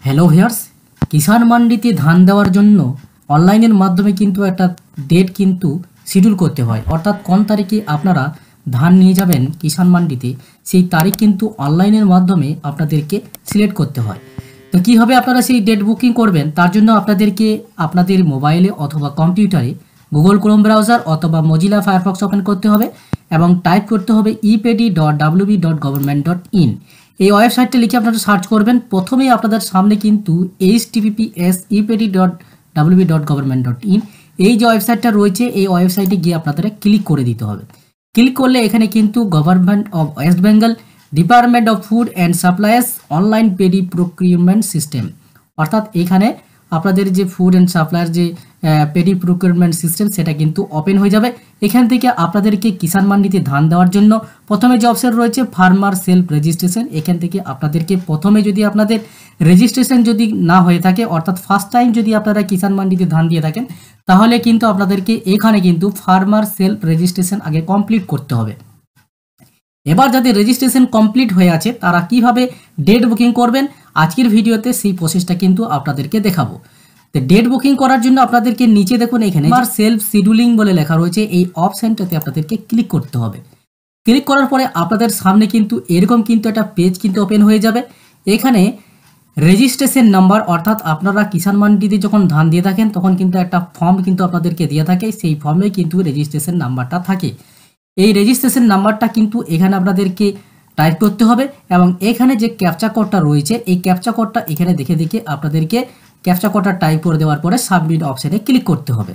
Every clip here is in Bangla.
হ্যালো ভিউয়ার্স, কিষাণ মান্ডিতে ধান দেওয়ার জন্য অনলাইনের মাধ্যমে কিন্তু একটা ডেট কিন্তু শিডিউল করতে হয়, অর্থাৎ কোন তারিখে আপনারা ধান নিয়ে যাবেন কিষাণ মান্ডিতে সেই তারিখ কিন্তু অনলাইনের মাধ্যমে আপনাদেরকে সিলেক্ট করতে হয়। তো কীভাবে আপনারা সেই ডেট বুকিং করবেন তার জন্য আপনাদেরকে আপনাদের মোবাইলে অথবা কম্পিউটারে গুগল ক্রোম ব্রাউজার অথবা মজিলা ফায়ারফক্স ওপেন করতে হবে এবং টাইপ করতে হবে epd.wb.government.in। এই ওয়েবসাইটটা লিখে আপনারা সার্চ করবেন। প্রথমেই আপনাদের সামনে কিন্তু https epd.wb.government.in এই যে ওয়েবসাইটটা রয়েছে এই ওয়েবসাইটে গিয়ে আপনাদের ক্লিক করে দিতে হবে। ক্লিক করলে এখানে কিন্তু government of West Bengal department of food and supplies online paddy procurement system, অর্থাৎ এখানে আপনাদের যে ফুড অ্যান্ড সাপ্লাইয়ের যে পেডি প্রকিউরমেন্ট সিস্টেম সেটা কিন্তু ওপেন হয়ে যাবে। এখান থেকে আপনাদেরকে কিষাণ মান্ডিতে ধান দেওয়ার জন্য প্রথমে যে অপশন রয়েছে ফার্মার সেলফ রেজিস্ট্রেশন, এখান থেকে আপনাদেরকে প্রথমে যদি আপনাদের রেজিস্ট্রেশন যদি না হয়ে থাকে, অর্থাৎ ফার্স্ট টাইম যদি আপনারা কিষাণ মান্ডিতে ধান দিয়ে থাকেন তাহলে কিন্তু আপনাদেরকে এখানে কিন্তু ফার্মার সেলফ রেজিস্ট্রেশন আগে কমপ্লিট করতে হবে। এবার যাদের রেজিস্ট্রেশন কমপ্লিট হয়ে আছে তারা কিভাবে ডেট বুকিং করবেন আজকের ভিডিওতে সেই প্রসেসটা কিন্তু আপনাদেরকে দেখাবো। তো ডেট বুকিং করার জন্য আপনাদেরকে নিচে দেখুন এখানে সেলফ শিডিউলিং বলে লেখা রয়েছে, এই অপশনটাতে আপনাদেরকে ক্লিক করতে হবে। ক্লিক করার পরে আপনাদের সামনে কিন্তু এরকম কিন্তু একটা পেজ কিন্তু ওপেন হয়ে যাবে। এখানে রেজিস্ট্রেশন নাম্বার, অর্থাৎ আপনারা কিষাণ মান্ডিতে যখন ধান দিয়ে থাকেন তখন কিন্তু একটা ফর্ম কিন্তু আপনাদেরকে দিয়ে থাকে, সেই ফর্মে কিন্তু রেজিস্ট্রেশন নাম্বারটা থাকে। এই রেজিস্ট্রেশন নাম্বারটা কিন্তু এখানে আপনাদেরকে টাইপ করতে হবে এবং এখানে যে ক্যাপচা কোডটা রয়েছে এই ক্যাপচা কোডটা এখানে দেখে দেখে আপনাদেরকে ক্যাপচা কোডটা টাইপ করে দেওয়ার পরে সাবমিট অপশানে ক্লিক করতে হবে।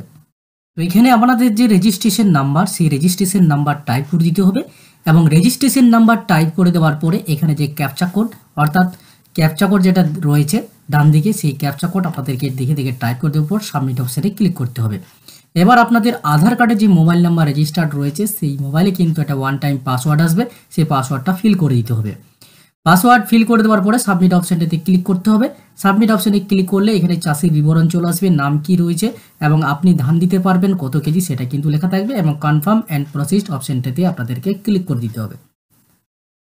তো এখানে আপনাদের যে রেজিস্ট্রেশন নাম্বার সেই রেজিস্ট্রেশন নাম্বার টাইপ করে দিতে হবে এবং রেজিস্ট্রেশন নাম্বার টাইপ করে দেওয়ার পরে এখানে যে ক্যাপচা কোড, অর্থাৎ ক্যাপচা কোড যেটা রয়েছে ডান দিকে সেই ক্যাপচা কোড আপনাদেরকে দেখে দেখে টাইপ করে দেওয়ার পর সাবমিট অপশানে ক্লিক করতে হবে। এবার আপনাদের আধার কার্ডে যে মোবাইল নাম্বার রেজিস্টার্ড রয়েছে সেই মোবাইলে কিন্তু একটা ওয়ান টাইম পাসওয়ার্ড আসবে, সেই পাসওয়ার্ডটা ফিল করে দিতে হবে। পাসওয়ার্ড ফিল করে দেওয়ার পরে সাবমিট অপশানটাতে ক্লিক করতে হবে। সাবমিট অপশানে ক্লিক করলে এখানে চাষির বিবরণ চলে আসবে, নাম কি রয়েছে এবং আপনি ধান দিতে পারবেন কত কেজি সেটা কিন্তু লেখা থাকবে এবং কনফার্ম অ্যান্ড প্রসিস্ট অপশানটাতে আপনাদেরকে ক্লিক করে দিতে হবে।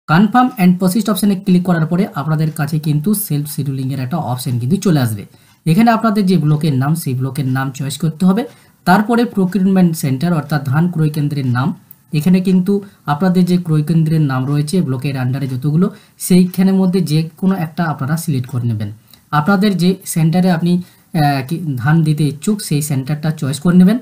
কনফার্ম অ্যান্ড প্রসিস্ট অপশানে ক্লিক করার পরে আপনাদের কাছে কিন্তু সেলফ শিডিউলিংয়ের একটা অপশান কিন্তু চলে আসবে। এখানে আপনাদের যে ব্লকের নাম সেই ব্লকের নাম চয়েস করতে হবে। তারপরে প্রকিউরমেন্ট সেন্টার অর্থাৎ ধান ক্রয় কেন্দ্রের নাম, এখানে কিন্তু আপনাদের যে ক্রয় কেন্দ্রের নাম রয়েছে ব্লকের আন্ডারে যতগুলো সেইখানের মধ্যে যে কোনো একটা আপনারা সিলেক্ট করে নেবেন। আপনাদের যে সেন্টারে আপনি ধান দিতে ইচ্ছুক সেই সেন্টারটা চয়েস করে নেবেন।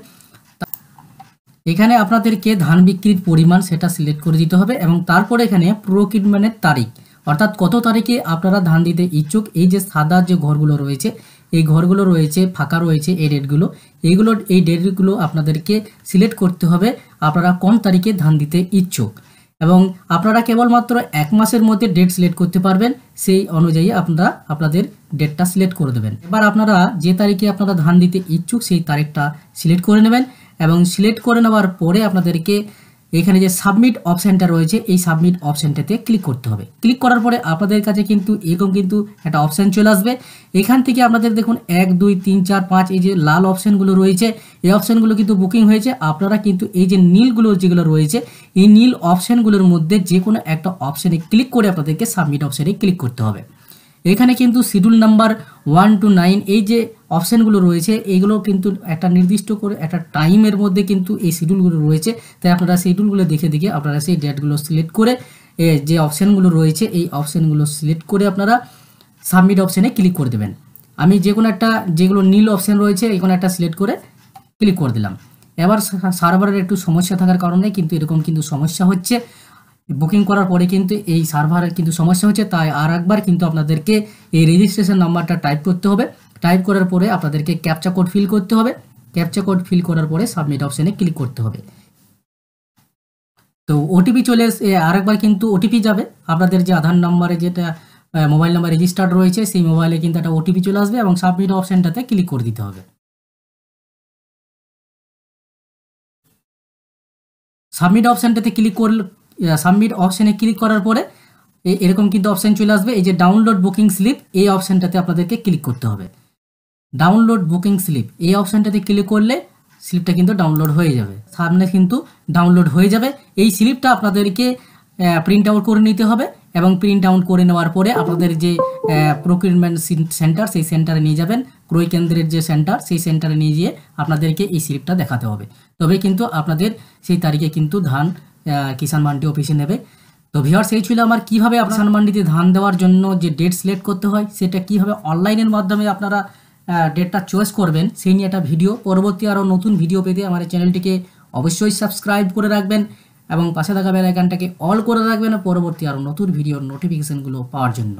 এখানে আপনাদেরকে ধান বিক্রির পরিমাণ সেটা সিলেক্ট করে দিতে হবে এবং তারপরে এখানে প্রকিউরমেন্টের তারিখ, অর্থাৎ কত তারিখে আপনারা ধান দিতে ইচ্ছুক, এই যে সাদা যে ঘরগুলো রয়েছে এই ঘরগুলো রয়েছে ফাঁকা রয়েছে এই ডেটগুলো, এই ডেটগুলো আপনাদেরকে সিলেক্ট করতে হবে আপনারা কোন তারিখে ধান দিতে ইচ্ছুক এবং আপনারা কেবলমাত্র এক মাসের মধ্যে ডেট সিলেক্ট করতে পারবেন, সেই অনুযায়ী আপনারা আপনাদের ডেটটা সিলেক্ট করে দেবেন। এবার আপনারা যে তারিখে আপনারা ধান দিতে ইচ্ছুক সেই তারিখটা সিলেক্ট করে নেবেন এবং সিলেক্ট করে নেওয়ার পরে আপনাদেরকে এখানে যে সাবমিট অপশানটা রয়েছে এই সাবমিট অপশানটাতে ক্লিক করতে হবে। ক্লিক করার পরে আপনাদের কাছে কিন্তু এরকম কিন্তু একটা অপশান চলে আসবে। এখান থেকে আপনাদের দেখুন 1 2 3 4 5 এই যে লাল অপশানগুলো রয়েছে এই অপশানগুলো কিন্তু বুকিং হয়েছে। আপনারা কিন্তু এই যে নীলগুলো যেগুলো রয়েছে এই নীল অপশানগুলোর মধ্যে যে কোনো একটা অপশানে ক্লিক করে আপনাদেরকে সাবমিট অপশানে ক্লিক করতে হবে। এখানে কিন্তু শিডিউল নাম্বার 1 to 9 এই যে অপশানগুলো রয়েছে এইগুলো কিন্তু একটা নির্দিষ্ট করে একটা টাইমের মধ্যে কিন্তু এই শিডিউলগুলো রয়েছে, তাই আপনারা শিডিউলগুলো দেখে দেখে আপনারা সেই ডেটগুলো সিলেক্ট করে যে অপশানগুলো রয়েছে এই অপশানগুলো সিলেক্ট করে আপনারা সাবমিট অপশানে ক্লিক করে দেবেন। আমি যে কোনো একটা যেগুলো নীল অপশান রয়েছে এই কোনো একটা সিলেক্ট করে ক্লিক করে দিলাম। এবার সার্ভারের একটু সমস্যা থাকার কারণে কিন্তু এরকম কিন্তু সমস্যা হচ্ছে, বুকিং করার পরে কিন্তু এই সার্ভারের কিন্তু সমস্যা হচ্ছে, তাই আর একবার কিন্তু আপনাদেরকে এই রেজিস্ট্রেশন নাম্বারটা টাইপ করতে হবে। টাইপ করার পরে আপনাদেরকে ক্যাপচা কোড ফিল করতে হবে। ক্যাপচা কোড ফিল করার পরে সাবমিট অপশানে ক্লিক করতে হবে। তো ওটিপি চলে আরেকবার কিন্তু ওটিপি যাবে আপনাদের যে আধার নাম্বারে যেটা মোবাইল নাম্বার রেজিস্টার্ড রয়েছে সেই মোবাইলে কিন্তু একটা ওটিপি চলে আসবে এবং সাবমিট অপশানটাতে ক্লিক করে দিতে হবে। সাবমিট অপশানটাতে ক্লিক করলে সাবমিট অপশানে ক্লিক করার পরে এরকম কিন্তু অপশান চলে আসবে। এই যে ডাউনলোড বুকিং স্লিপ এই অপশানটাতে আপনাদেরকে ক্লিক করতে হবে। ডাউনলোড বুকিং স্লিপ এই অপশানটাতে ক্লিক করলে স্লিপটা কিন্তু ডাউনলোড হয়ে যাবে, সামনে কিন্তু ডাউনলোড হয়ে যাবে। এই স্লিপটা আপনাদেরকে প্রিন্ট আউট করে নিতে হবে এবং প্রিন্ট আউট করে নেওয়ার পরে আপনাদের যে প্রকিউরমেন্ট সেন্টার সেই সেন্টারে নিয়ে যাবেন, ক্রয় কেন্দ্রের যে সেন্টার সেই সেন্টারে নিয়ে গিয়ে আপনাদেরকে এই স্লিপটা দেখাতে হবে, তবে কিন্তু আপনাদের সেই তারিখে কিন্তু ধান কিষাণ মান্ডি অফিসে নেবে। তো ভিউয়ার্স, এই ছিল আমার কীভাবে কিষাণ মান্ডিতে ধান দেওয়ার জন্য যে ডেট সিলেক্ট করতে হয় সেটা কীভাবে অনলাইনের মাধ্যমে আপনারা ডেটটা চয়েস করবেন সেই নিয়ে একটা ভিডিও। পরবর্তী আরও নতুন ভিডিও পেতে আমার চ্যানেলটিকে অবশ্যই সাবস্ক্রাইব করে রাখবেন এবং পাশে থাকা বেল আইকনটাকে অল করে রাখবেন পরবর্তী আরও নতুন ভিডিওর নোটিফিকেশানগুলো পাওয়ার জন্য।